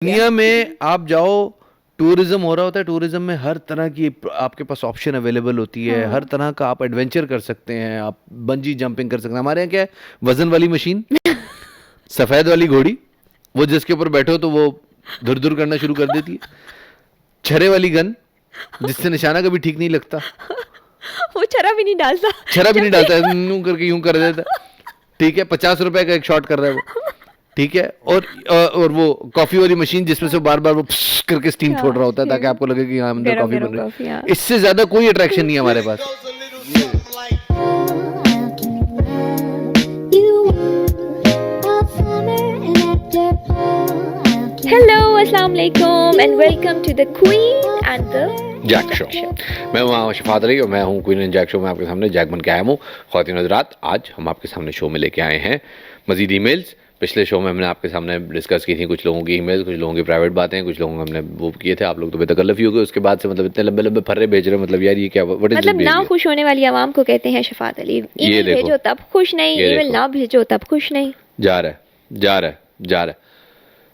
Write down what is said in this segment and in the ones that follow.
दुनिया में आप जाओ, टूरिज्म हो रहा होता है। टूरिज्म में हर तरह की आपके पास ऑप्शन अवेलेबल होती है। हर तरह का आप एडवेंचर कर सकते हैं, आप बंजी जंपिंग कर सकते हैं। हमारे यहाँ क्या है, वजन वाली मशीन, सफेद वाली घोड़ी, वो जिसके ऊपर बैठो तो वो धुर धुर करना शुरू कर देती है। छरे वाली गन, जिससे निशाना कभी ठीक नहीं लगता, वो छरा भी नहीं डालता। छरा भी नहीं डालता है, यूं करके यूं कर देता है। ठीक है, 50 रुपए का एक शॉट कर रहा है वो। ठीक है, और वो कॉफी वाली मशीन जिसमें से बार बार वो प्स करके स्टीम छोड़ रहा होता है ताकि आपको लगे कि हाँ अंदर गरम कॉफी गरम बन रही कॉफी, है। हाँ। इससे ज्यादा कोई अट्रैक्शन नहीं है हमारे पास। हेलो, अस्सलाम वालेकुम and welcome to the queen and the jack show. मैं हूँ शफात अली और मैं हूँ क्वीन एंड जैक शो में आपके सामने जैक बन के आया हूँ। ख्वातीन हज़रात, आज हम आपके सामने शो में लेके आए हैं मजीद ईमेल्स। पिछले शो में हमने आपके सामने डिस्कस की थी कुछ लोगों की ईमेल, कुछ लोगों की प्राइवेट बातें, कुछ लोगों को हमने वो किए थे। आप लोग तो बेतकल्लफ ही हो गए उसके बाद से, मतलब इतने लंबे लंबे फर्रे भेज रहे हो। मतलब यार ये क्या, व्हाट इज दिस मतलब ना खुश होने वाली आवाम को कहते हैं शफात अली। ईमेल देखो, भेजो तब खुश नहीं, ये ईमेल देखो। ना भेजो तब खुश नहीं। जा रहा है जा रहा है जा रहा है।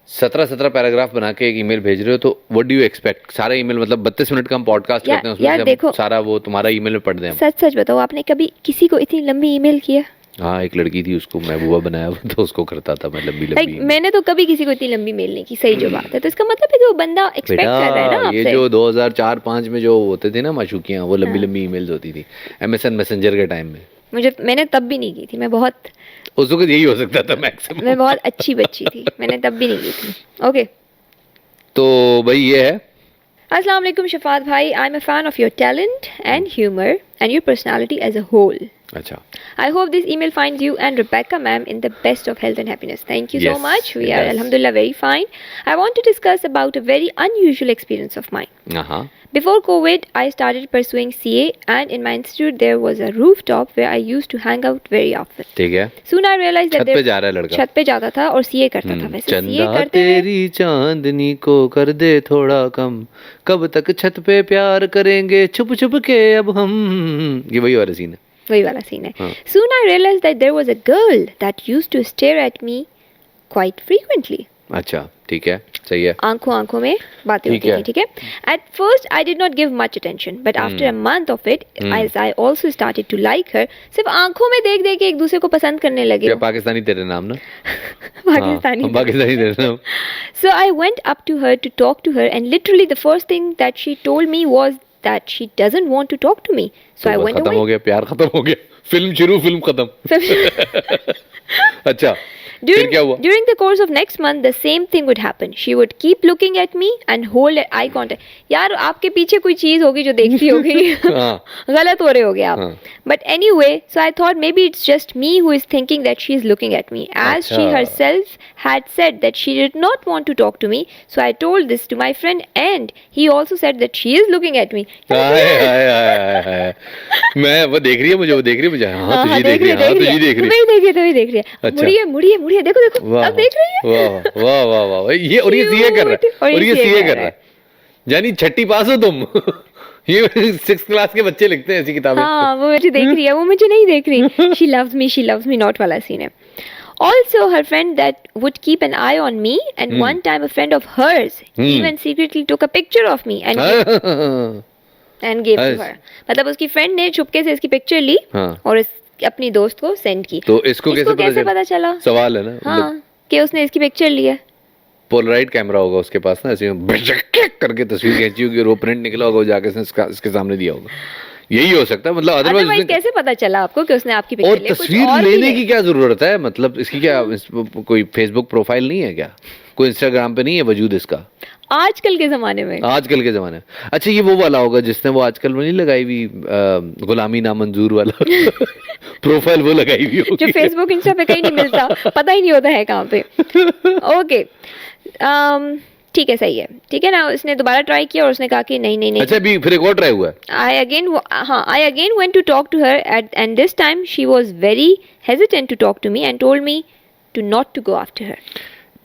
17 पैराग्राफ बना के एक ईमेल भेज रहे हो, तो व्हाट डू यू एक्सपेक्ट? सारा ईमेल, मतलब 32 मिनट का हम पॉडकास्ट करते हैं, उसमें यार से देखो, हम सारा वो तुम्हारा ईमेल में पढ़ दें हम। सच सच बताओ, आपने कभी किसी को इतनी लंबी ईमेल किया? हाँ, एक लड़की थी, उसको महबूबा बनाया हुआ, तो उसको करता था मैं लंबी लाइक लंबी। मैंने तो कभी किसी को इतनी लंबी मेल नहीं की। सही जो बात है, तो इसका मतलब है कि वो बंदा एक्सपेक्ट कर रहा है ना बेटा, ये आपसे। जो 2004-5 में जो होते थे ना माशूकियाँ, वो लंबी हाँ। लंबी ईमेल्स होती थी MSN मैसेंजर के टाइम में। मैंने तब भी नहीं की थी। मैं बहुत उस वक्त यही हो सकता था मैक्सिमम। मैं बहुत अच्छी बच्ची थी, मैंने तब भी नहीं की थी। ओके, तो भाई ये है। अस्सलाम वालेकुम शफात भाई, I am a fan of your talent and humour and your personality as a whole. अच्छा, I hope this email finds you and Rebecca ma'am in the best of health and happiness. Thank you so Yes, much. We it are does. alhamdulillah very fine. I want to discuss about a very unusual experience of mine. हाँ, Before COVID, I started pursuing CA and in my institute there was a rooftop where I used to hang out very often. ठीक है। Soon I realized that छत पे जा रहा है लड़का। छत पे जाता था और CA करता था। वैसे CA चंदा करते हुए तेरी चांदनी को कर दे थोड़ा कम, कब तक छत पे प्यार करेंगे छुप छुप के अब हम। ये वही वाला सीन है। वही वाला सीन है। हाँ। Soon I realized that there was a girl that used to stare at me quite frequently. अच्छा, ठीक है, सही है। आंखों आंखों में बातें ठीक होती है। थी, ठीक है। At first I did not give much attention, but after a month of it, as I also started to like her, सिर्फ आंखों में देख देख के एक दूसरे को पसंद करने लगे। क्या पाकिस्तानी तेरे नाम ना? पाकिस्तानी। हाँ, पाकिस्तानी तेरे नाम। So I went up to her to talk to her, and literally the first thing that she told me was that she doesn't want to talk to me. So I तो went खत्म away. हो गया, प्यार खत्म हो गया, film शुरू film खत्म। अच्छा, फिर क्या हुआ? During the course of next month, the same thing would happen. She would keep looking at me and hold eye contact. यार आपके पीछे कोई चीज होगी जो देखती होगी। हाँ, गलत हो रहे होगे आप। हाँ। But anyway, so I thought maybe it's just me who is thinking that she is looking at me, as she अच्छा। herself had said that she did not want to talk to me. So I told this to my friend, and he also said that she is looking at me. हाय हाय हाय हाय। मैं वो देख रही है मुझे, वो देख रही है मुझे। हाँ, तुझे देख रही है, हाँ, तुझे देख रही है। वही देख रही है। अच्छा। मुड़िए मुड़िए मुड़िए, देखो देखो, वाह अब देख रही है। वाह वाह वाह वाह वाह। ये और ये सीए कर रहा है, Cute, और ये सीए कर रहा है। यानी छठी पास हो तुम। ये 6th क्लास के बच्चे लिखते हैं ऐसी किताबें। हाँ, वो मुझे देख रही है, वो मुझे नहीं देख रही। She loves me not वाला सीन है। Also, her friend that would keep an eye on me, and one time a friend of hers even secretly took a picture of me and gave to her. मतलब उसकी friend ने चुपके से इसकी picture ली हाँ। और अपनी दोस्त को सेंड की। तो इसको कैसे पता चला? सवाल है ना। हाँ, कि उसने इसकी पिक्चर ली है। पोलराइड कैमरा होगा उसके पास ना, ऐसे करके तस्वीर खींची होगी और वो प्रिंट निकला होगा, जाके इसके सामने दिया होगा। यही हो सकता है, मतलब अदरवाइज कैसे पता चला आपको कि उसने आपकी और पिक्चर ली? तस्वीर लेने की क्या जरूरत है? मतलब इसकी क्या कोई फेसबुक प्रोफाइल नहीं है क्या? कोई इंस्टाग्राम पे नहीं है वजूद इसका? आजकल के जमाने में। आजकल के जमाने में। अच्छा, ये वो वाला होगा जिसने वो आजकल वो नहीं लगाई हुई गुलामी नामंजूर वाला प्रोफाइल, वो लगाई हुई होगी जो फेसबुक इंस्टा पे कहीं नहीं मिलता, पता ही नहीं होता है कहाँ पे। ओके, ठीक है, सही है, ठीक है ना। उसने दोबारा ट्राई किया और उसने कहा कि नहीं नहीं नहीं। अच्छा, अभी फिर एक और ट्राई हुआ है। I again went to talk to her and this time she was very hesitant to talk to me and told me to not to go after her.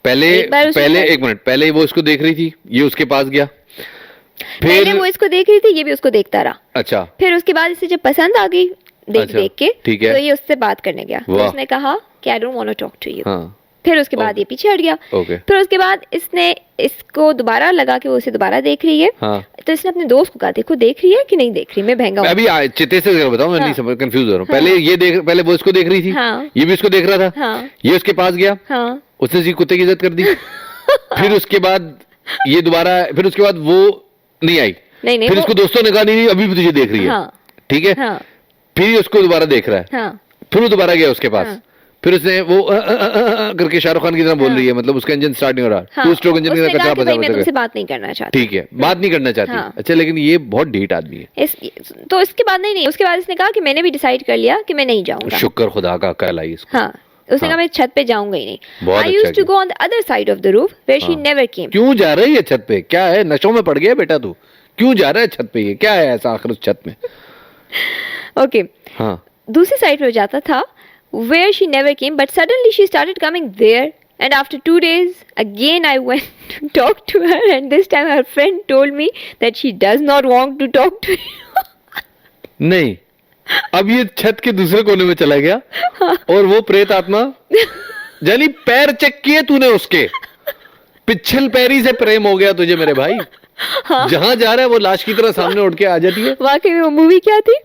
पहले एक मिनट पहले वो इसको देख रही थी, ये उसके पास गया, पहले वो इसको देख रही थी, ये भी उसको देखता रहा। अच्छा, फिर उसके बाद इसे जब पसंद आ गई देख अच्छा, देख के, ठीक है। तो ये उससे बात करने गया। तो वाह। उसने कहा कि I don't want to talk to you. हाँ, फिर उसके बाद ये पीछे हट गया। ओके। फिर उसके बाद इसने इसको दोबारा लगा के वो उसे दोबारा देख रही है। हाँ। तो इसने अपने दोस्त को कहा, देखो देख रही है कि नहीं देख रही, मैं महंगा मैं हूँ। अभी चिते से जरा बताऊं, मैं हाँ। नहीं समझ, कंफ्यूज हो रहा हूँ। हाँ। पहले वो इसको देख रही थी, हाँ। ये भी इसको देख रहा था, हाँ। ये उसके पास गया, हाँ। उसने इसकी कुत्ते की इज्जत कर दी। फिर उसके बाद ये दोबारा, फिर उसके बाद वो नहीं आई, नहीं फिर इसको दोस्तों ने कहा नहीं अभी भी तुझे देख रही है, हाँ। ठीक है, हाँ। फिर ये उसको दोबारा देख रहा है, हाँ। फिर वो दोबारा गया उसके पास, हाँ। फिर उसने वो करके शाहरुख खान की तरह बोल रही है, मतलब उसका इंजन स्टार्ट नहीं हो रहा, हाँ। टू स्ट्रोक इंजन की उसने तरह कहा कचरा कि भाई मैं बचा तुमसे बचा। बात नहीं करना चाहती। ठीक है, बात नहीं करना चाहती। हाँ। अच्छा, लेकिन ये बहुत ढीठ आदमी है। तो इसके बाद नहीं, उसके बाद इसने कहा कि मैंने भी डिसाइड कर लिया कि मैं नहीं जाऊंगा। शुक्र खुदा का, अकल आई इसको। हाँ, उसने हाँ। कहा मैं छत पे जाऊंगा ही नहीं। बहुत आई अच्छा used to go on the other side of the roof where she हाँ। Never came. क्यों जा रही है छत पे? क्या है, नशों में पड़ गया बेटा तू? क्यों जा रहा है छत पे? ये क्या है ऐसा आखिर उस छत में? ओके। हाँ। दूसरी साइड पे जाता था where she never came, but suddenly she started coming there, and after 2 days again I went to talk to her, and this time her friend told me that she does not want to talk to you. नहीं, अब ये छत के दूसरे कोने में चला गया और वो प्रेत आत्मा, जानी पैर चेक किए तूने उसके, पिछल पैरी से प्रेम हो गया तुझे मेरे भाई। जहां जा रहा है वो लाश की तरह सामने उठ के आ जाती है। वाकई में वो मूवी क्या थी,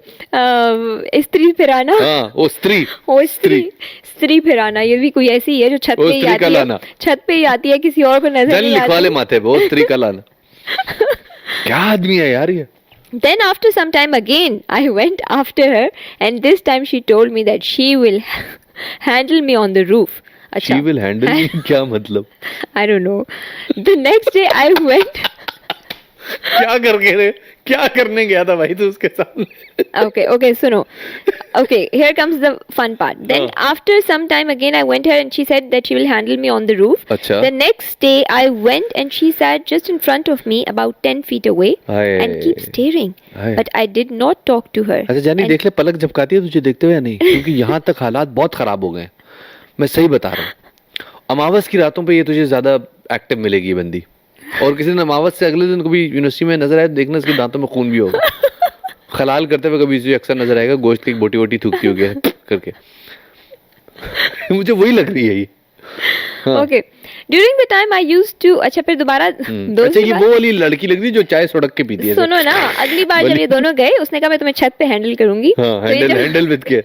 स्त्री फिराना। हाँ, वो स्त्री, वो स्त्री फिराना, ये भी कोई ऐसी है जो छत वो पे ही स्त्री का आती है, लाना। छत पे ही आती है, किसी और को नजर जानी नहीं लिखवा ले आती। माथे पे, वो स्त्री का लाना। क्या आदमी है यार ये। Then after some time again I went after her, and this time she told me that she will handle me on the roof. She will handle me, क्या मतलब? I don't know. The next day I went. क्या करने गया था भाई तू उसके सामने? Okay, सुनो. Okay, here comes the fun part. Then after some time again I went here and she said that she will handle me on the roof. अच्छा। The next day I went and she sat just in front of me about 10 feet away hi. and keep staring. Hi. But I did not talk to her. अच्छा जानी, And- देख ले पलक झपकाती है तुझे देखते हुए या नहीं? क्योंकि यहाँ तक हालात बहुत खराब हो गए हैं, मैं सही बता रहा हूँ। अमावस की रातों पे ये तुझे ज्यादा एक्टिव मिलेगी ये बंदी, और किसी दिन अमावस से अगले दिन कभी यूनिवर्सिटी में नजर आए तो देखना इसके दांतों में खून भी होगा। खलाल करते हुए कभी इसे अक्सर नजर आएगा, गोश्त की बोटी बोटी थूकती होगी करके। मुझे वही लग रही है ये। हाँ। Okay. During the time I used to, अच्छा फिर दोबारा दोस्त अच्छा, के ये बाद- वो वाली लड़की लग रही है जो चाय सुड़क के पीती है। सुनो ना, अगली बार जब ये दोनों गए उसने कहा मैं तुम्हें छत पे हैंडल करूंगी। हाँ, तो ये हैंडल जब- हैंडल विद के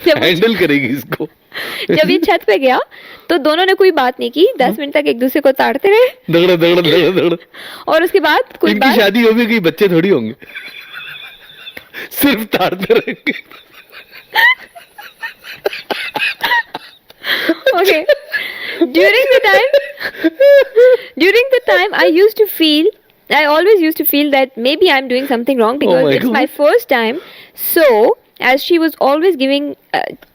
जब- हैंडल करेगी इसको। जब ये छत पे गया तो दोनों ने कोई बात नहीं की, 10 मिनट तक एक दूसरे को ताड़ते रहे, दगड़ दगड़ दगड़ दगड़। और उसके बाद कोई इनकी बात शादी हो गई, बच्चे थोड़ी होंगे, सिर्फ ताड़ते रहेंगे। Okay. During the time I always used to feel that maybe I'm doing something wrong because my it's God. my first time. So as she was always giving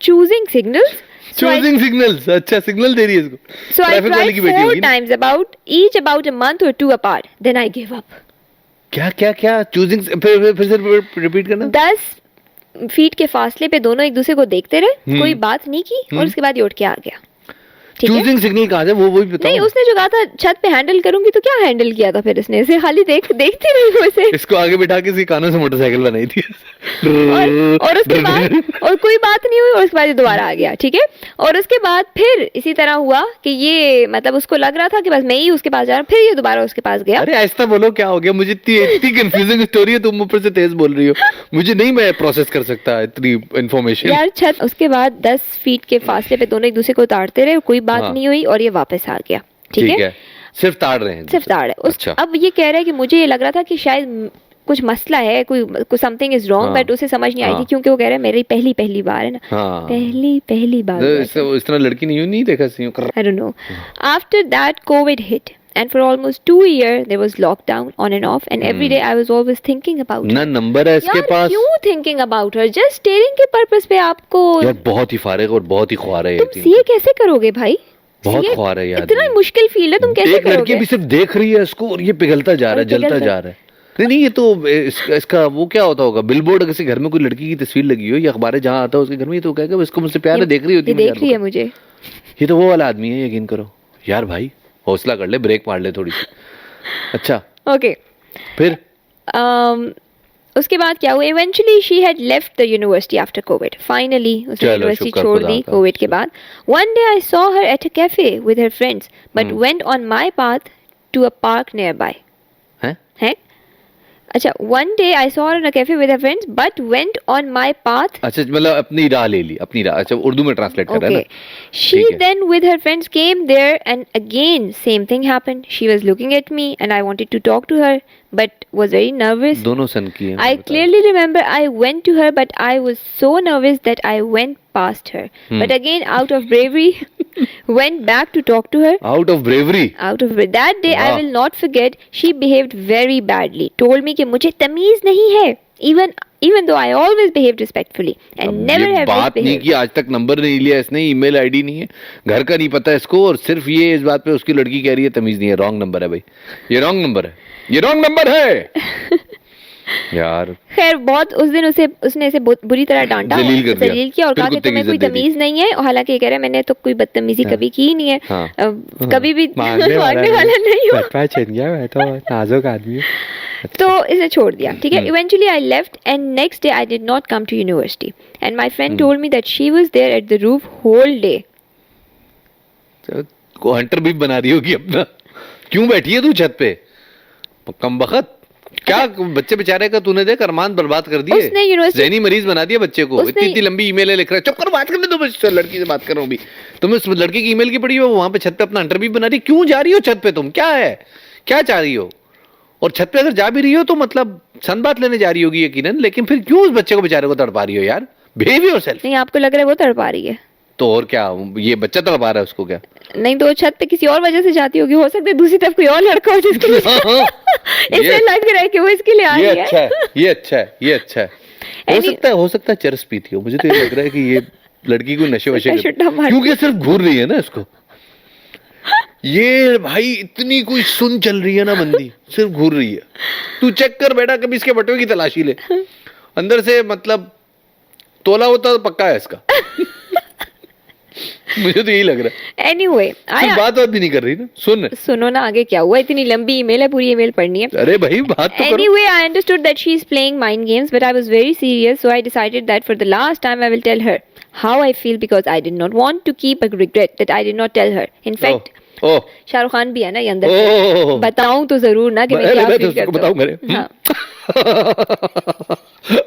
choosing signals, so I, choosing signals, अच्छा signal दे रही है इसको। so I traffic वाली tried की बेटी 4 होगी ना? times about a month or 2 apart. Then I gave up. क्या क्या क्या चूजिंग, फिर से रिपीट करना। 10 फीट के फासले पे दोनों एक दूसरे को देखते रहे, कोई बात नहीं की, और उसके बाद ये उठ के आ गया। ठीक है? चूजिंग सिग्नल कहाँ से, वो भी नहीं, बताओ। उसने जो कहा था छत पे हैंडल करूंगी, तो क्या हैंडल किया था फिर इसने? इसे खाली देखती रही वो इसे। इसको आगे बिठा के इसके कानों से मोटरसाइकिल बनाई थी। और उसके बाद और कोई बात नहीं हुई, और उसके बाद ये दोबारा आ गया। ठीक है, और उसके बाद फिर इसी तरह हुआ कि ये मतलब उसको लग रहा था कि बस मैं ही उसके पास जा रहा हूँ, फिर ये दोबारा उसके पास गया। अरे आहिस्ता बोलो, क्या हो गया? मुझे इतनी कंफ्यूजिंग स्टोरी है, तुम ऊपर से तेज बोल रही हो, मुझे नहीं, मैं प्रोसेस कर सकता इतनी इंफॉर्मेशन। यार छत, उसके बाद 10 फीट के फासले पे दोनों एक दूसरे को उतारते रहे, कोई बात हाँ। नहीं हुई, और ये वापस आ गया। ठीक है, सिर्फ ताड़ रहे हैं, सिर्फ ताड़ है। अच्छा। अब ये कह रहा है कि मुझे ये लग रहा था कि शायद कुछ मसला है, कोई समथिंग इज रॉन्ग, हाँ। बट उसे समझ नहीं आई थी, हाँ। क्योंकि वो कह रहा है मेरी पहली बार है ना, हाँ। पहली बार हुआ है। इस तरह लड़की नहीं देखा सी I don't know. After that, COVID hit, and for almost 2 years there was lockdown on and off, and every day I was always thinking about her. ना नंबर है इसके यार पास। क्यों thinking about her? Just staring के purpose पे आपको यार बहुत ही फारिग और बहुत ही ख्वार है ये तुम तीन। सीए कैसे करोगे भाई? बहुत CA ख्वार है यार, इतना मुश्किल फील्ड है, तुम कैसे एक लड़की करोगे? भी सिर्फ देख रही है इसको और ये पिघलता जा रहा है, और जलता पिघलता- जा रहा है। नहीं, ये तो इसका वो क्या होता होगा, बिलबोर्ड किसी घर में कोई लड़की की तस्वीर लगी हो या अखबार जहाँ आता है उसके घर में, ये तो कहेगा इसको मुझसे प्यार है, देख रही होती ये है देख रही है मुझे। ये तो वो वाला आदमी है, यकीन करो यार भाई, हौसला कर ले, ब्रेक मार ले थोड़ी सी। अच्छा, Okay. फिर उसके बाद क्या हुआ, eventually she had left the university after Covid, finally उसने चलो, यूनिवर्सिटी शुक्र छोड़ खुदा दी का। कोविड के बाद. One day I saw her at a cafe with her friends but went on my path to a park nearby. हैं? है अच्छा, one day I saw her in a cafe with her friends but went on my path. अच्छा, मतलब अपनी राह ले ली, अपनी राह. अच्छा, उर्दू में ट्रांसलेट कर रहा है Okay. ना. She ठीक है. then with her friends came there and again same thing happened. She was looking at me and I wanted to talk to her but was very nervous. दोनों सन की है. I clearly remember I went to her but I was so nervous that I went past her. But again out of bravery went back to talk to her. Out of bravery. That day I Wow. will not forget. She behaved very badly. Told me कि मुझे तमीज नहीं है. Even though I always behaved respectfully and never ये have बात नहीं misbehaved. की, आज तक नंबर नहीं लिया इसने, ईमेल आईडी नहीं है, घर का नहीं पता इसको, और सिर्फ ये इस बात पे उसकी लड़की कह रही है तमीज नहीं है. रॉन्ग नंबर है भाई, ये रॉन्ग नंबर है, ये रॉन्ग नंबर है. यार खैर बहुत उस दिन उसने इसे बुरी तरह डांटा, जलील कर दिया, जलील किया और फिर कहा कि कुत्ते की तुम्हें कोई इज्जत दे दी. तमीज नहीं है. और हालांकि ये कह रहा है मैंने तो कोई बदतमीजी कभी की ही नहीं है. हाँ. कभी भी मारने मारने वाला नहीं हूँ. बटवा छिन गया, मैं तो नाजुक आदमी हूँ. तो इसे छोड़ दिया. ठीक है. Eventually I left and next day I did not come to university and my friend told me that she was there at the roof whole day. को हंटर भी बना रही होगी अपना. क्यों बैठी है तू छत पे, कम बखत. क्या बच्चे बेचारे का तूने देख अरमान बर्बाद कर दिए, उसने यूनिवर्सिटी- ज़हनी मरीज बना दिया बच्चे को. उसने- इतनी लंबी ईमेल लिख रहा है. चुप कर, बात करने दो, बस लड़की से बात कर रहा हूँ अभी. तुम उस लड़की की ईमेल की पढ़ी हो, वहां पे छत पे अपना हंटर भी बना रही. क्यों जा रही हो छत पे, तुम क्या है, क्या चाह रही हो? और छत पे अगर जा भी रही हो तो मतलब सन बात लेने जा रही होगी यकीनन, लेकिन फिर क्यों उस बच्चे को बेचारे को तड़पा रही हो यार? Behave yourself. नहीं आपको लग रहा है वो तड़पा रही है? तो और क्या, ये बच्चा तड़पा रहा है उसको क्या? नहीं तो वो छत पे किसी और वजह से जाती होगी. हो सकता है दूसरी तरफ कोई और लड़का हो जिसके लिए इसे ये- लग रहा है कि वो इसके लिए आ ये रही अच्छा है, ये अच्छा है, ये अच्छा है. हो सकता है चरस पीती हो. मुझे तो ये लग रहा है कि ये लड़की को नशे वशे शुट्टा मार- क्योंकि सिर्फ घूर रही है ना इसको. ये भाई इतनी कोई सुन चल रही है ना बंदी, सिर्फ घूर रही है. तू चेक कर बेटा, कभी इसके बटुए की तलाशी ले अंदर से, मतलब तोला होता तो पक्का है इसका. मुझे तो यही लग रहा है. Anyway, सिर्फ बात भी नहीं कर रही ना. सुनो ना आगे क्या हुआ. इतनी लंबी ईमेल है, पूरी ईमेल पढ़नी है. अरे भाई बात तो करो. Anyway, I understood that she is playing mind games, but I was very serious, so I decided that for the last time I will tell her how I feel because I did not want to keep a regret that I did not tell her. In fact, ओह शाहरुख खान भी है ना ये अंदर ओह. से. बताऊं तो जरूर ना कि मैं क्या मैं फील तो उसको करता बताऊं हूं. मेरे. हाँ.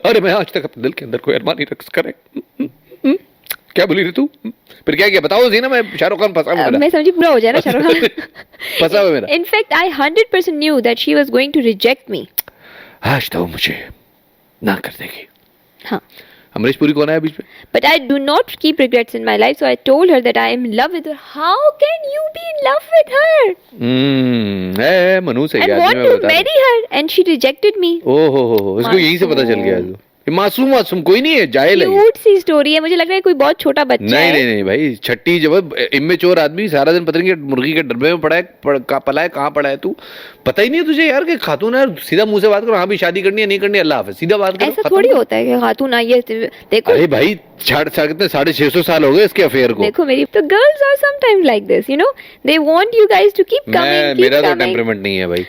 अरे मैं आज तक अपने दिल के अंदर कोई अरमान नहीं रख करे. क्या बोली रे तू? फिर क्या किया बताओ जी ना. मैं शाहरुख खान फंसा हुआ मेरा. मैं समझी पूरा हो जाए ना शाहरुख खान. फंसा हुआ मेरा. In fact, I 100% knew that she was going to reject me. आज तो मुझे ना कर देगी. हाँ. अमरीश पुरी कौन है बीच में? But I do not keep regrets in my life, so I told her that I am in love with her. How can you be in love with her? है मनु से And यार. want to marry her, and she rejected me. ओहो, इसको यहीं से पता चल गया. ये मासूम कोई नहीं है, जाहिल है ये. क्यूट सी स्टोरी है. मुझे लग रहा है कोई बहुत छोटा बच्चा नहीं है. नहीं नहीं भाई, छट्टी जब इमेच्योर आदमी सारा दिन पता नहीं कि मुर्गी के डब्बे में पड़ा है, पला है, कहाँ पड़ा है तू, पता ही नहीं है तुझे यार कि खातून है. सीधा मुंह से बात करो. हाँ भी शादी करनी है, नहीं करनी है, अल्लाह हाफिज, सीधा बात करो. ऐसा खत्म. थोड़ी होता है कि खातून आई है. देखो अरे भाई कितने 650 साल हो गए इसके अफेयर को. देखो मेरी तो girls are sometimes like this, you know, they want you guys to keep coming. मेरा तो टेम्परामेंट नहीं है भाई,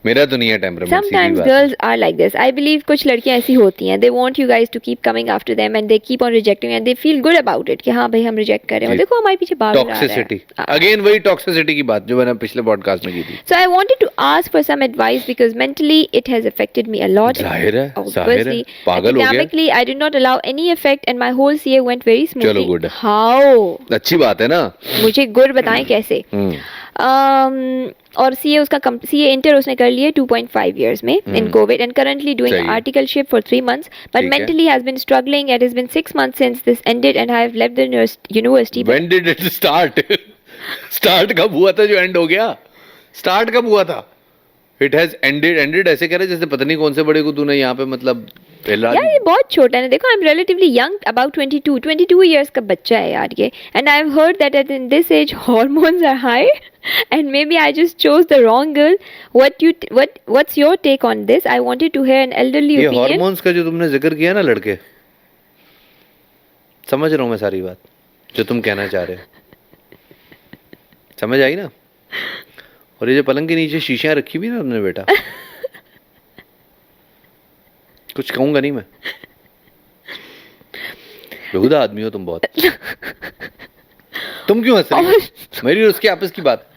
मेरा तो नहीं है temperament. Sometimes girls are like this. I believe कुछ लड़कियां ऐसी होती हैं. They want you guys to keep coming after them and they keep on rejecting and they feel good about it कि हाँ भाई हम reject कर रहे हैं. देखो हमारे पीछे भाग रहा है. टॉक्सिसिटी, अगेन वही टॉक्सिसिटी की बात जो मैंने पिछले पॉडकास्ट में की थी. So I wanted to ask for some advice because mentally it has affected me a lot. जाहिर है, Obviously, पागल हो गया. academically I did not allow any effect and my whole CA went very smoothly. चलो, good. How? अच्छी बात है ना. मुझे गुड बताएं कैसे. और सीए उसका सीए इंटर उसने कर लिया 2.5 years में in COVID and currently doing सही है. articleship for 3 months but ठीक है. mentally has been struggling. It has been 6 months since this ended and I have left the university. When did it start? Start कब हुआ था जो and हो गया? स्टार्ट कब हुआ था? इट हैज एंडेड ऐसे कह रहे जैसे पता नहीं कौन से बड़े को तूने यहाँ पे मतलब फैला यार ये बहुत छोटा है. देखो I am relatively young, about 22 years का बच्चा है यार ये. And I have heard that at in this age hormones are high and maybe I just chose the wrong girl. What's your take on this? I wanted to hear an elderly ये opinion. Hormones का जो तुमने जिक्र किया ना लड़के, समझ रहा हूँ मैं सारी बात जो तुम कहना चाह रहे हो. समझ आई ना? और ये जो पलंग के नीचे शीशियां रखी हुई ना तुमने बेटा, कुछ कहूंगा नहीं मैं। बेहुदा आदमी हो तुम बहुत। तुम क्यों हंस रही हो? मेरी और उसकी आपस की बात।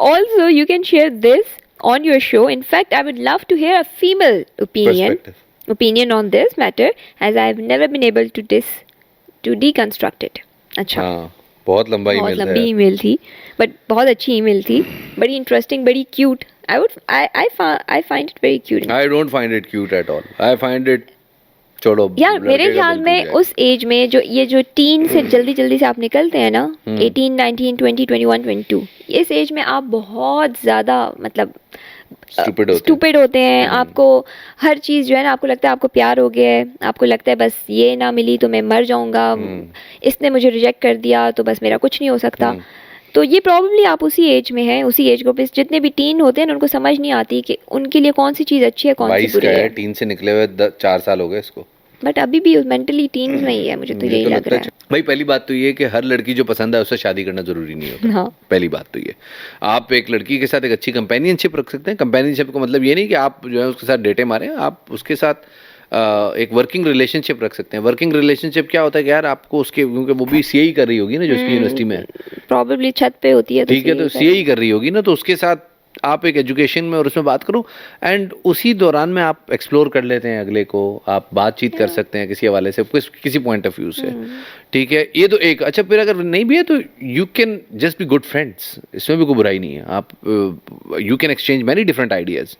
Also, you can share this on your show. In fact, I would love to hear a female opinion on this matter, as I have never been able to deconstruct it. अच्छा, हाँ, बहुत लंबा बहुत ईमेल था लंबी यार। Email थी, but बहुत अच्छी ईमेल थी, बड़ी इंटरेस्टिंग, बड़ी cute. I find it very cute. I don't find it cute at all. I find it, छोड़ो। यार लड़के मेरे का ख्याल दिल में टूट जाएगा। उस एज में जो टीन से जल्दी जल्दी से आप निकलते हैं ना, 18, 19, 20, 21, 22, इस एज में आप बहुत ज़्यादा मतलब Stupid होते हैं। स्टूपिड होते हैं। आपको हर चीज़ जो है ना, आपको लगता है आपको प्यार हो गया है, आपको लगता है बस ये ना मिली तो मैं मर जाऊंगा, इसने मुझे रिजेक्ट कर दिया तो बस मेरा कुछ नहीं हो सकता। तो ये प्रॉब्लली आप उसी एज में हैं, उसी एज ग्रुप में जितने भी टीन होते हैं ना, उनको समझ नहीं आती कि उनके लिए कौन सी चीज़ अच्छी है, कौन सी 22 बुरी का है, है। टीन से निकले हुए 4 साल हो गए इसको। बट अभी भी मेंटली टीन में ही है, मुझे तो मुझे यही तो लग लगता रहा है भाई, पहली बात तो ये कि हर लड़की जो पसंद है उससे शादी करना जरूरी नहीं होता। है। हाँ, पहली बात तो ये, आप एक लड़की के साथ एक अच्छी कंपेनियनशिप रख सकते हैं। कंपेनियनशिप का मतलब ये नहीं कि आप जो है उसके साथ डेटे मारें, आप उसके साथ एक वर्किंग रिलेशनशिप रख सकते हैं। वर्किंग रिलेशनशिप क्या होता है कि यार आपको उसके, क्योंकि वो भी सीए ही कर रही होगी ना जो उसकी यूनिवर्सिटी में है, प्रॉबेबली छत पे होती है, ठीक है, तो सीए ही कर रही होगी ना, तो उसके साथ आप एक एजुकेशन में और उसमें बात करो, एंड उसी दौरान में आप एक्सप्लोर कर लेते हैं अगले को, आप बातचीत कर सकते हैं किसी हवाले से, किसी पॉइंट ऑफ व्यू से, ठीक है। ये तो एक। अच्छा, फिर अगर नहीं भी है तो you can just be good friends, इसमें भी कोई बुराई नहीं है। आप you can exchange many different ideas.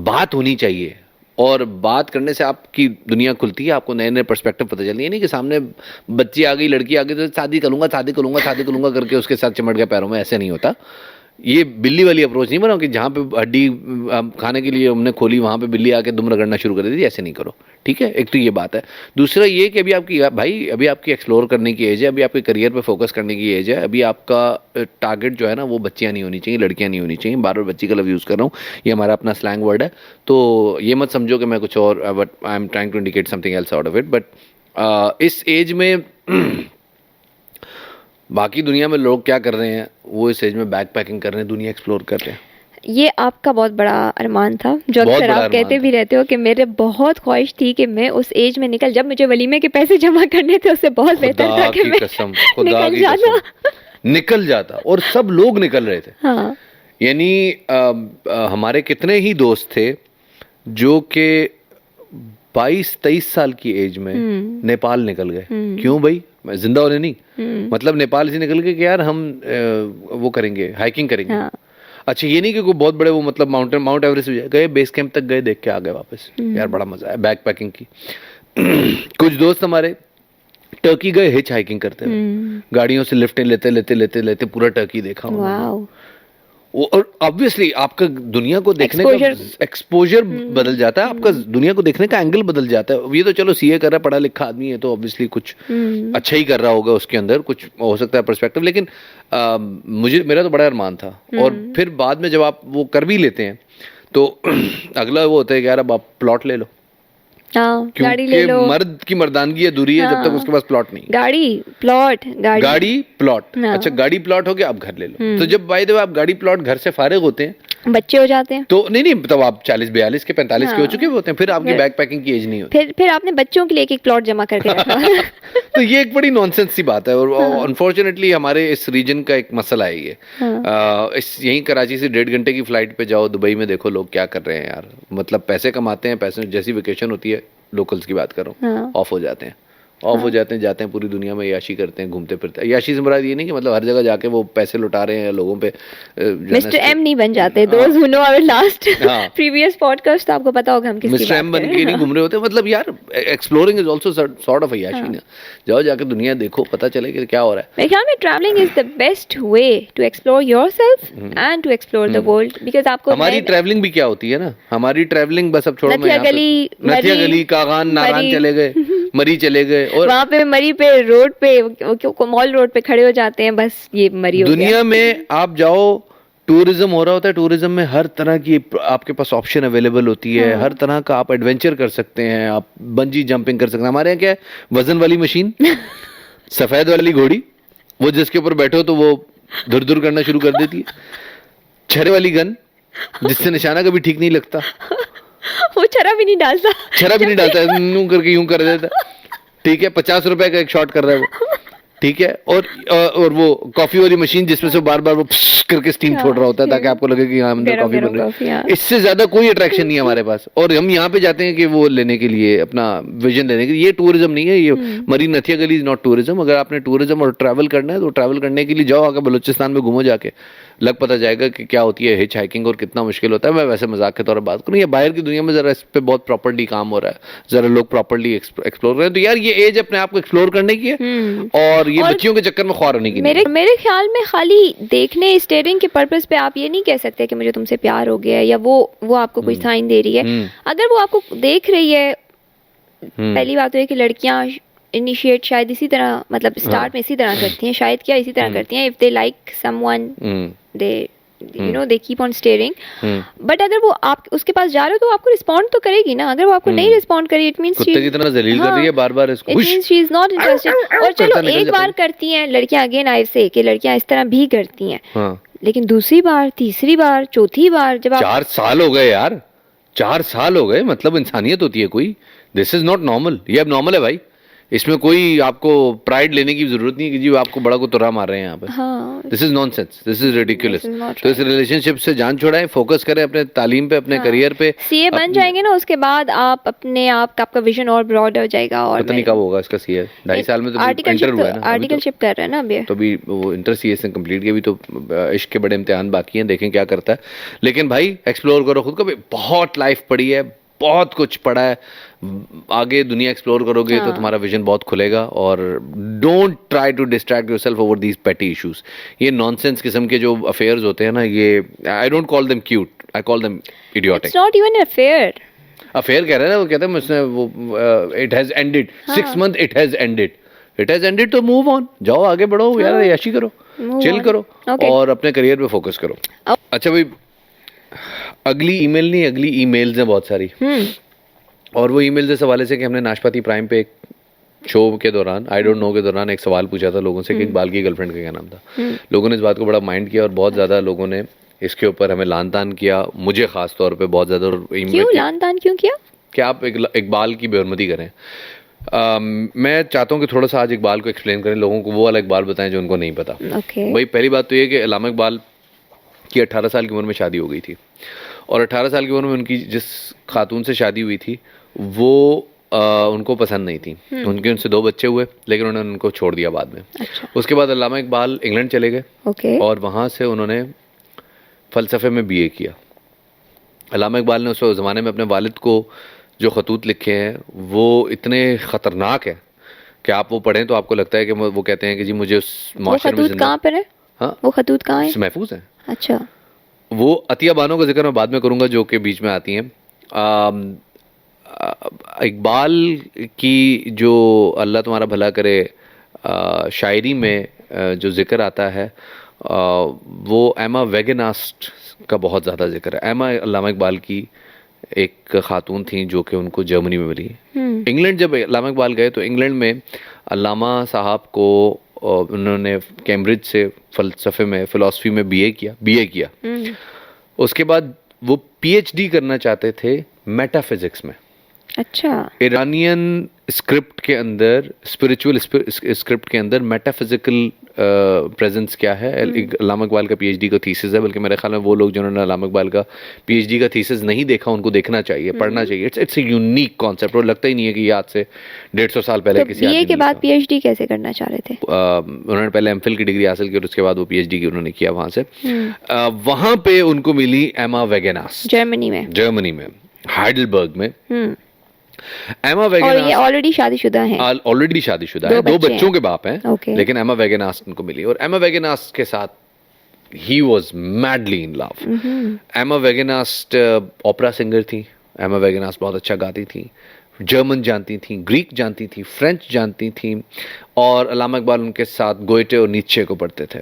बात होनी चाहिए, और बात करने से आपकी दुनिया खुलती है, आपको नए नए पर्सपेक्टिव पता चलती है। नहीं कि सामने बच्ची आ गई, लड़की आ गई तो शादी करूंगा शादी करूंगा शादी करूंगा करके उसके साथ चिमट गए पैरों में, ऐसे नहीं होता। ये बिल्ली वाली अप्रोच नहीं बनाओ कि जहाँ पे हड्डी खाने के लिए हमने खोली वहाँ पे बिल्ली आके दुम रगड़ना शुरू कर देती, ऐसे नहीं करो, ठीक है। एक तो ये बात है। दूसरा ये कि अभी आपकी, भाई अभी आपकी एक्सप्लोर करने की एज है, अभी आपके करियर पे फोकस करने की एज है। अभी आपका टारगेट जो है ना वो बच्चियाँ नहीं होनी चाहिए, लड़कियाँ नहीं होनी चाहिए। बार बार बच्ची का लव यूज़ कर रहा हूँ, ये हमारा अपना स्लैंग वर्ड है, तो ये मत समझो कि मैं कुछ और, but I am trying to indicate something else out of it. But इस एज में बाकी दुनिया में लोग क्या कर रहे हैं, वो इस एज में बैक पैकिंग कर रहे हैं, दुनिया एक्सप्लोर कर रहे हैं। ये आपका बहुत बड़ा अरमान था, जो बहुत अक्सर बड़ा आप कहते अरमान भी रहते हो कि मेरे बहुत ख्वाहिश थी कि मैं उस एज में निकल, जब मुझे वलीमे के पैसे जमा करने थे उससे बहुत बेहतर था खुदा कि की मैं कसम, खुदा निकल की जाता। कसम, निकल जाता। और सब लोग निकल रहे थे। हाँ, यानी हमारे कितने ही दोस्त थे जो कि 22-23 साल की एज में नेपाल निकल गए। क्यों भाई? मैं जिंदा होने नहीं, मतलब नेपाल से निकल के कि यार हम वो करेंगे, हाइकिंग करेंगे। हाँ। अच्छा, ये नहीं कि कोई बहुत बड़े वो मतलब माउंट एवरेस्ट गए, बेस कैंप तक गए, देख के आ गए वापस, यार बड़ा मजा आया बैक पैकिंग की। कुछ दोस्त हमारे टर्की गए हिच हाइकिंग करते हुए, गाड़ियों से लिफ्टें लेते लेते लेते लेते पूरा टर्की देखा उन्होंने। वाओ। और ऑब्वियसली आपका दुनिया को देखने का एक्सपोजर बदल जाता है, आपका दुनिया को देखने का एंगल बदल जाता है। ये तो चलो सीए कर रहा है, पढ़ा लिखा आदमी है, तो ऑब्वियसली कुछ अच्छा ही कर रहा होगा, उसके अंदर कुछ हो सकता है पर्सपेक्टिव। लेकिन मेरा तो बड़ा अरमान था। और फिर बाद में जब आप वो कर भी लेते हैं तो अगला वो होता है कि यार अब आप प्लॉट ले लो, हाँ, गाड़ी ले क्योंकि लो। मर्द की मर्दानगी अधूरी है जब तक उसके पास प्लॉट नहीं। गाड़ी, प्लॉट, गाड़ी प्लॉट, हाँ। अच्छा गाड़ी प्लॉट हो गया, अब घर ले लो। तो जब बाय द वे आप गाड़ी प्लॉट घर से फारिग होते हैं, बच्चे हो जाते हैं, तो नहीं तब आप 40-42 के 45 के हो चुके होते हैं, फिर आपकी बैक पैकिंग की एज नहीं होती। फिर आपने बच्चों के लिए एक प्लॉट जमा करके रखा। तो ये एक बड़ी नॉनसेंस सी बात है। और अनफॉर्चुनेटली हमारे इस रीजन का एक मसला है ये। इस यहीं कराची से 1.5 घंटे की फ्लाइट पे जाओ, दुबई में देखो लोग क्या कर रहे हैं यार। मतलब पैसे कमाते हैं, पैसे जैसी वेकेशन होती है, लोकल्स की बात करो, ऑफ हो जाते हैं, ऑफ हो जाते हैं, जाते हैं पूरी दुनिया में याशी करते हैं, घूमते फिरते हैं। याशी से मुराद ये नहीं कि मतलब हर जगह जाके वो पैसे लुटा रहे हैं लोगों पे। मिस्टर एम नहीं बन जाते। दोस्त हु नो आवर लास्ट हाँ। प्रीवियस पॉडकास्ट, तो आपको पता होगा हम किसकी मिस्टर एम बात बन कर के रहे नहीं घूम रहे होते। मतलब यार exploring is also sort of याशी ना। जाओ जाके दुनिया देखो, पता चले कि क्या हो रहा है। मेरे ख्याल में travelling is the best way to explore yourself and to explore the world, because आपको हमारी ट्रैवलिंग भी क्या होती है ना, हमारी ट्रैवलिंग बस अब छोड़ो, मैं यहाँ पे नथिया गली, कागान, नारायण चले गए, मरी चले गए, और वहाँ पे मरी पे रोड पे मॉल रोड पे खड़े हो जाते हैं, बस ये मरी हो गया। दुनिया में आप जाओ, टूरिज्म हो रहा होता है, टूरिज्म में हर तरह की आपके पास ऑप्शन अवेलेबल होती है। हर तरह का आप एडवेंचर कर सकते हैं, आप बंजी जंपिंग कर सकते हैं। हमारे यहाँ क्या है, वजन वाली मशीन, सफेद वाली घोड़ी, वो जिसके ऊपर बैठो तो वो धुर धुर करना शुरू कर देती है, छरे वाली गन जिससे निशाना कभी ठीक नहीं लगता, वो चरा भी नहीं डालता। चरा भी नहीं डालता है, यूं करके यूं कर देता, ठीक है, 50 रुपए का एक शॉट कर रहा है वो, ठीक है। और वो कॉफी वाली मशीन जिसमें से बार बार वो प्स करके स्टीम छोड़ रहा होता है ताकि आपको लगे कि हाँ अंदर गरम कॉफी गरम बन रही कॉफी, है। हाँ। इससे ज्यादा कोई अट्रैक्शन नहीं है हमारे पास, और हम यहाँ पे जाते हैं कि वो लेने के लिए, अपना विजन लेने के लिए। ये टूरिज्म नहीं है, ये मरीन नथिया गली इज नॉट टूरिज्म। अगर आपने टूरिज्म और ट्रैवल करना है तो ट्रैवल करने के लिए जाओ, आगे बलूचिस्तान में घूमो, जाके लग पता जाएगा कि क्या होती है हिच हाइकिंग और कितना मुश्किल होता है। मैं वैसे मजाक के तौर पर बात करूँ, या बाहर की दुनिया में जरा इस पे बहुत प्रॉपर्ली काम हो रहा है, जरा लोग प्रॉपर्ली एक्सप्लोर करें। तो यार ये एज अपने आप को एक्सप्लोर करने की है, और ये बच्चियों के चक्कर में ख्वार होने की नहीं। मेरे ख्याल में खाली देखने स्टेयरिंग के पर्पस पे आप ये नहीं कह सकते कि मुझे तुमसे प्यार हो गया है, या वो आपको कोई साइन दे रही है। अगर वो आपको देख रही है, पहली बात तो है कि लड़कियां इनिशिएट शायद इसी तरह, मतलब स्टार्ट में इसी तरह करती हैं, शायद क्या इसी तरह करती हैं, if they like someone they you know they keep on steering. But अगर वो आप उसके पास जा रहे हो तो आपको रिस्पॉन्ड तो करेगी ना। अगर वो आपको नहीं रिस्पॉन्ड करी, इट मींस कुत्ते की तरह जलील कर रही है बार बार इसको, it means she is not interested. और चलो एक बार करती हैं लड़कियां, अगेन आई से कि लड़कियां इस तरह भी करती हैं, लेकिन दूसरी बार, तीसरी बार, चौथी बार, जब आप 4 साल हो गए यार, 4 साल हो गए, मतलब इंसानियत होती है कोई। दिस इज नॉट नॉर्मल, ये अब नॉर्मल है भाई। इसमें कोई आपको प्राइड लेने की जरूरत नहीं है कि जी आपको बड़ा को तुरा मार रहे हैं यहाँ पे। हाँ, this is nonsense, this is ridiculous. This is not तो इस रिलेशनशिप से जान छुड़ाएं, फोकस करें अपने तालीम पे, अपने करियर पे। सीए बन जाएंगे ना, उसके बाद आप अपने आप का आपका विजन और ब्रॉड हो जाएगा। और पता नहीं कब होगा इसका सीए, 2.5 साल में तो इंटर हुआ है ना, आर्टिकलशिप कर रहे हैं ना अभी, तो अभी वो इंटर सीए से कंप्लीट किया, भी तो इश्क के बड़े इम्तिहान बाकी हैं, देखें क्या करता है। लेकिन भाई एक्सप्लोर करो खुद को, भाई बहुत लाइफ पड़ी है, बहुत कुछ पड़ा है, आगे दुनिया एक्सप्लोर करोगे तो तुम्हारा विजन बहुत खुलेगा। और don't try to distract yourself over these petty issues. ये नॉनसेंस किस्म के जो अफेयर्स होते हैं ना, ये I don't call them cute, I call them idiotic. It's not even affair. Affair कह रहे हैं ना, वो कहते हैं उसने वो it has ended 6 month, it has ended, it has ended, तो मूव ऑन, जाओ आगे बढ़ो यार, याशी करो, चिल करो, और अपने करियर पे फोकस करो। अच्छा भाई, अगली ईमेल नहीं, अगली ईमेल्स हैं बहुत सारी, और वो ईमेल्स इस हवाले से कि हमने नाशपाती प्राइम पे एक शो के दौरान, आई डोंट नो के दौरान, एक सवाल पूछा था लोगों से कि इकबाल की गर्लफ्रेंड का क्या नाम था। लोगों ने इस बात को बड़ा माइंड किया, और बहुत ज़्यादा लोगों ने इसके ऊपर हमें लान तान किया, मुझे खास तौर पे बहुत ज़्यादा। क्यों लान तान क्यों किया? कि आप इकबाल की बेहरमती करें। मैं चाहता हूँ कि थोड़ा सा आज इकबाल को एक्सप्लेन करें, लोगों को वो वाला इकबाल बताएं जो उनको नहीं पता। भाई पहली बात तो ये कि अल्लामा इकबाल की 18 साल की उम्र में शादी हो गई थी, और 18 साल की उम्र में उनकी जिस खातून से शादी हुई थी वो उनको पसंद नहीं थी। उनसे 2 बच्चे हुए, लेकिन उन्होंने उनको छोड़ दिया बाद में। अच्छा। उसके बाद अल्लामा इकबाल इंग्लैंड चले गए, और वहाँ से उन्होंने फ़लसफ़े में बीए किया। अल्लामा इकबाल ने उस ज़माने में अपने वालिद को जो खतूत लिखे हैं वो इतने ख़तरनाक है कि आप वो पढ़ें तो आपको लगता है कि वो कहते हैं कि जी मुझे उस माशरे में कहाँ पर है? हाँ, वो खतूत कहाँ है? महफूज है। अच्छा। वो अतिया बानो का जिक्र मैं बाद में करूंगा, जो कि बीच में आती हैं। इकबाल की जो अल्लाह तुम्हारा भला करे शायरी में जो जिक्र आता है, वो एमा वेगनास्ट का बहुत ज़्यादा जिक्र है। एमा अल्लामा इकबाल की एक खातून थी जो कि उनको जर्मनी में मिली। इंग्लैंड जब अल्लामा इकबाल गए तो इंग्लैंड में अल्लामा साहब को उन्होंने कैम्ब्रिज से फ़लसफ़े में, फ़िलासफ़ी में बीए किया। उसके बाद वो पीएचडी करना चाहते थे मेटाफिज़िक्स में। अच्छा। ईरानियन स्क्रिप्ट के अंदर, स्पिरिचुअल स्क्रिप्ट के अंदर मेटाफिजिकल प्रेजेंस क्या है, अल्लामा इकबाल का पीएचडी का थीसिस है। बल्कि मेरे ख्याल में वो लोग जिन्होंने अल्लामा इकबाल का पीएचडी का थीसिस नहीं देखा, उन्हें देखना चाहिए, पढ़ना चाहिए। इट्स ए यूनिक कॉन्सेप्ट, और लगता ही नहीं है कि ये आज से 150 साल पहले किसी बीए के बाद पीएचडी कैसे करना चाह रहे थे? उन्होंने पहले एमफिल की डिग्री हासिल की, और उसके बाद वो पीएचडी की उन्होंने किया वहाँ से। वहाँ पे उनको मिली एमा वेगनास, जर्मनी में हाइडलबर्ग में। एमा वेगनास, और ये ऑलरेडी शादीशुदा हैं, दो बच्चों के बाप हैं। लेकिन एमा वेगनास उनको मिली, और एमा वेगनास के साथ he was madly in love. एमा वेगनास ओपेरा सिंगर थी। एमा वेगनास बहुत अच्छा गाती थी, जर्मन जानती थी, ग्रीक जानती थी, फ्रेंच जानती थी, और अल्लामा इकबाल उनके साथ गोएटे और नीचे को पढ़ते थे।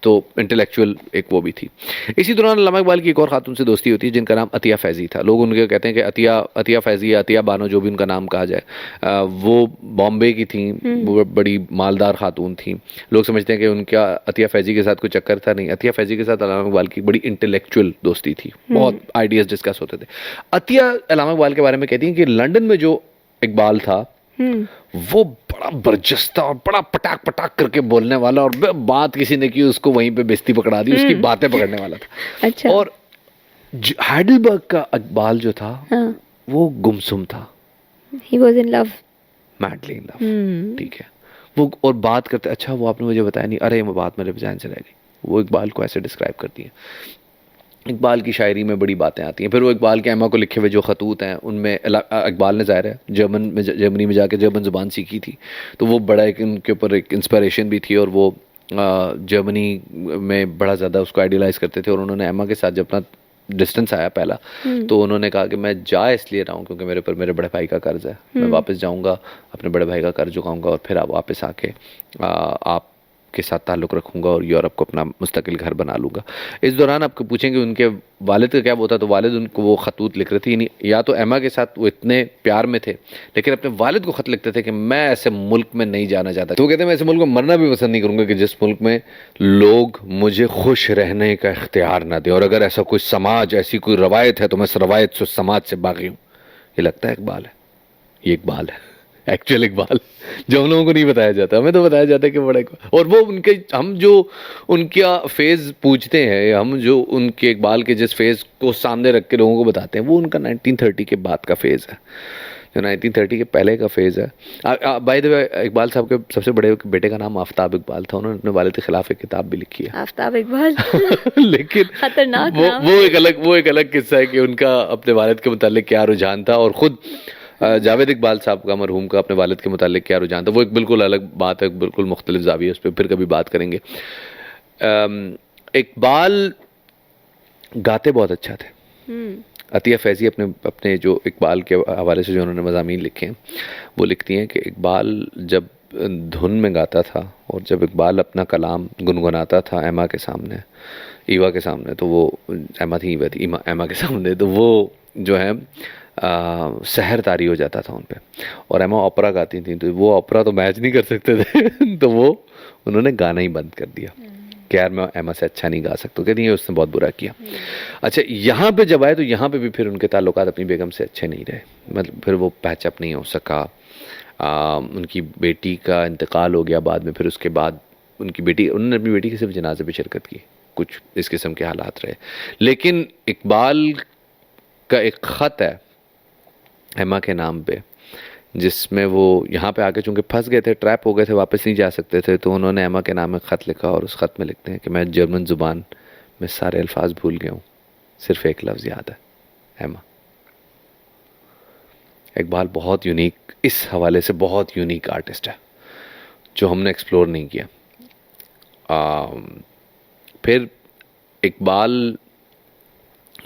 तो इंटेलेक्चुअल एक वो भी थी। इसी दौरान अल्लामा इकबाल की एक और खातून से दोस्ती होती है जिनका नाम अतिया फैज़ी था। लोग उनके कहते हैं कि अतिया फैज़ी या अतिया बानो, जो भी उनका नाम कहा जाए, वो बॉम्बे की थी, वो बड़ी मालदार खातून थी। लोग समझते हैं कि उनका अतिया फैज़ी के साथ कोई चक्कर था, नहीं। अतिया फैज़ी के साथ अल्लामा इकबाल की बड़ी इंटेलेक्चुअल दोस्ती थी, बहुत आइडियाज़ डिस्कस होते थे। अतिया अल्लामा इकबाल के बारे में कहती हैं कि लंदन में जो इकबाल था वो बड़ा बरजस्ता और बड़ा पटाक पटाक करके बोलने वाला, और बात किसी ने की उसको वहीं पे बेइज्जती पकड़ा दी, उसकी बातें पकड़ने वाला था। अच्छा। और हाइडलबर्ग का इकबाल जो था वो गुमसुम था, He was in love. Madly in love, ठीक है। वो और बात करते, अच्छा वो आपने मुझे बताया नहीं, अरे वो बात मेरे जान से रह गई। वो इकबाल को ऐसे डिस्क्राइब करती है। इकबाल की शायरी में बड़ी बातें आती हैं। फिर वो इकबाल के एमा को लिखे हुए जो खतूत हैं उनमें इकबाल ने ज़ाहिर है जर्मनी में जाके जर्मन ज़ुबान सीखी थी, तो वो बड़ा एक उनके ऊपर एक इंस्पिरेशन भी थी, और वो जर्मनी में बड़ा ज़्यादा उसको आइडियलाइज़ करते थे। और उन्होंने एमा के साथ जब अपना डिस्टेंस आया पहला, तो उन्होंने कहा कि मैं जा इसलिए रहा हूँ क्योंकि मेरे पर मेरे बड़े भाई का कर्ज़ है, मैं वापस जाऊँगा, अपने बड़े भाई का कर्ज चुकाऊँगा, और फिर आप वापस आके आप के साथ ताल्लुक़ रखूँगा और यूरोप को अपना मुस्तकिल घर बना लूँगा। इस दौरान आपको पूछेंगे उनके वालिद का क्या वो था, तो वालिद उनको वो ख़तूत लिख रहे थे, यानी या तो एमा के साथ वो इतने प्यार में थे, लेकिन अपने वालिद को ख़त लिखते थे कि मैं ऐसे मुल्क में नहीं जाना चाहता। तो वो कहते हैं मैं ऐसे मुल्क में मरना भी पसंद नहीं करूँगा कि जिस मुल्क में लोग मुझे खुश रहने का इख्तियार ना दे, और अगर ऐसा कोई समाज, ऐसी कोई रवायत है तो मैं इस रवायत से, समाज से बागी हूँ। ये लगता है इकबाल है, ये इकबाल है, एक्चुअल इकबाल, जो हम लोगों को नहीं बताया जाता। हमें तो बताया जाता है कि बड़ा इकबाल, और वो उनके, हम जो उनका फेज़ पूछते हैं, हम जो उनके इकबाल के जिस फेज़ को सामने रख के लोगों को बताते हैं, वो उनका 1930 के बाद का फेज़ है, जो 1930 के पहले का फेज़ है। बाय द वे इकबाल साहब के सबसे बड़े बेटे का नाम आफ्ताब इकबाल था, उन्होंने अपने वालिद के खिलाफ एक किताब भी लिखी है, आफ्ताब इकबाल। लेकिन खतरनाक नाम। वो एक अलग किस्सा है कि उनका अपने वालिद के मुतालिक क्या रुझान था, और ख़ुद जावेद इकबाल साहब का, मरहूम का, अपने वालिद के मुतालिक क्या रुझान था, वो एक बिल्कुल अलग बात है, बिल्कुल मुख्तलिफ ज़ाविया, उस पर फिर कभी बात करेंगे। इकबाल गाते बहुत अच्छा थे। अतिया फैज़ी अपने जो इकबाल के हवाले से जो उन्होंने मज़ामीन लिखे हैं, वो लिखती हैं कि इकबाल जब धुन में गाता था, और जब इकबाल अपना कलाम गुनगुनाता था एमा के सामने, ईवा के सामने, तो वो एमा थी एमा के सामने, तो वो जो है सहर तारी हो जाता था उन पे। और एमा ओपरा गाती थी, तो वो ओपरा तो मैच नहीं कर सकते थे तो वो उन्होंने गाना ही बंद कर दिया कि यार मैं एमा से अच्छा नहीं गा सकता, कहती है उसने बहुत बुरा किया। अच्छा, यहाँ पे जब आए तो यहाँ पे भी फिर उनके ताल्लुकात अपनी बेगम से अच्छे नहीं रहे, मतलब फिर वो पैचअप नहीं हो सका। उनकी बेटी का इंतकाल हो गया बाद में, फिर उसके बाद उन्होंने अपनी बेटी की सिर्फ जनाजे पे शिरकत की, कुछ इस किस्म के हालात रहे। लेकिन इकबाल का एक ख़त है एमा के नाम पे, जिसमें वो यहाँ पे आके चूँकि फंस गए थे, ट्रैप हो गए थे, वापस नहीं जा सकते थे, तो उन्होंने एमा के नाम में ख़त लिखा, और उस ख़त में लिखते हैं कि मैं जर्मन ज़ुबान में सारे अल्फाज भूल गया हूँ, सिर्फ एक लफ्ज़ याद है, एमा। इकबाल बहुत यूनिक, इस हवाले से बहुत यूनिक आर्टिस्ट है जो हमने एक्सप्लोर नहीं किया। फिर इकबाल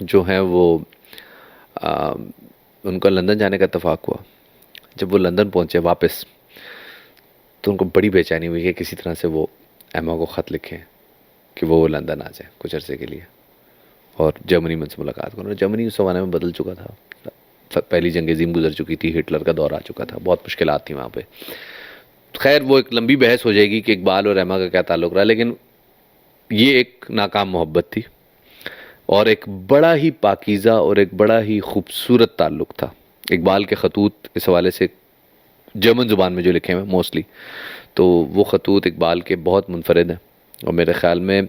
जो है वो उनका लंदन जाने का इत्तेफाक हुआ। जब वो लंदन पहुंचे वापस, तो उनको बड़ी बेचैनी हुई कि किसी तरह से वो एमा को ख़त लिखें कि वो लंदन आ जाए कुछ अरसे के लिए, और जर्मनी में उनसे मुलाकात करूँ। जर्मनी उस ज़माने में बदल चुका था, पहली जंग अज़ीम गुजर चुकी थी, हिटलर का दौर आ चुका था, बहुत मुश्किलात थी वहाँ पे। खैर वो एक लंबी बहस हो जाएगी कि इकबाल और एमा का क्या ताल्लुक़ रहा, लेकिन ये एक नाकाम मोहब्बत थी, और एक बड़ा ही पाकीज़ा और एक बड़ा ही खूबसूरत ताल्लुक़ था। इकबाल के ख़तूत इस हवाले से जर्मन ज़ुबान में जो लिखे हैं मोस्टली, तो वो ख़तूत इकबाल के बहुत मुनफरिद हैं, और मेरे ख़्याल में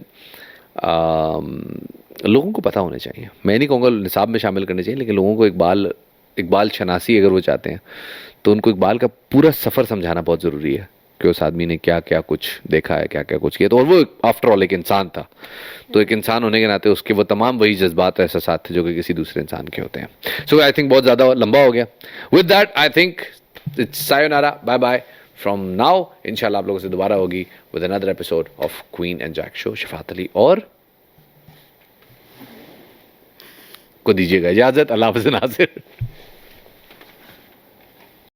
लोगों को पता होने चाहिए। मैं नहीं कहूँगा निसाब में शामिल करने चाहिए, लेकिन लोगों को इकबाल शनासी अगर वो चाहते हैं तो उनको इकबाल का पूरा सफ़र समझाना बहुत ज़रूरी है कि उस आदमी ने क्या क्या कुछ देखा है, क्या क्या कुछ किया। तो और वो आफ्टर ऑल एक इंसान था, तो एक इंसान होने के नाते उसके वो तमाम वही जज्बात और एहसासात थे जो कि किसी दूसरे इंसान के होते हैं। सो आई थिंक बहुत ज़्यादा लंबा हो गया। With that I think it's sayonara, bye bye from now. इंशाल्लाह आप लोगों से दोबारा होगी with another episode of Queen and Jack show. Shafaat Ali और को दीजिएगा इजाज़त। अल्लाह हाफ़िज़ नाज़िर।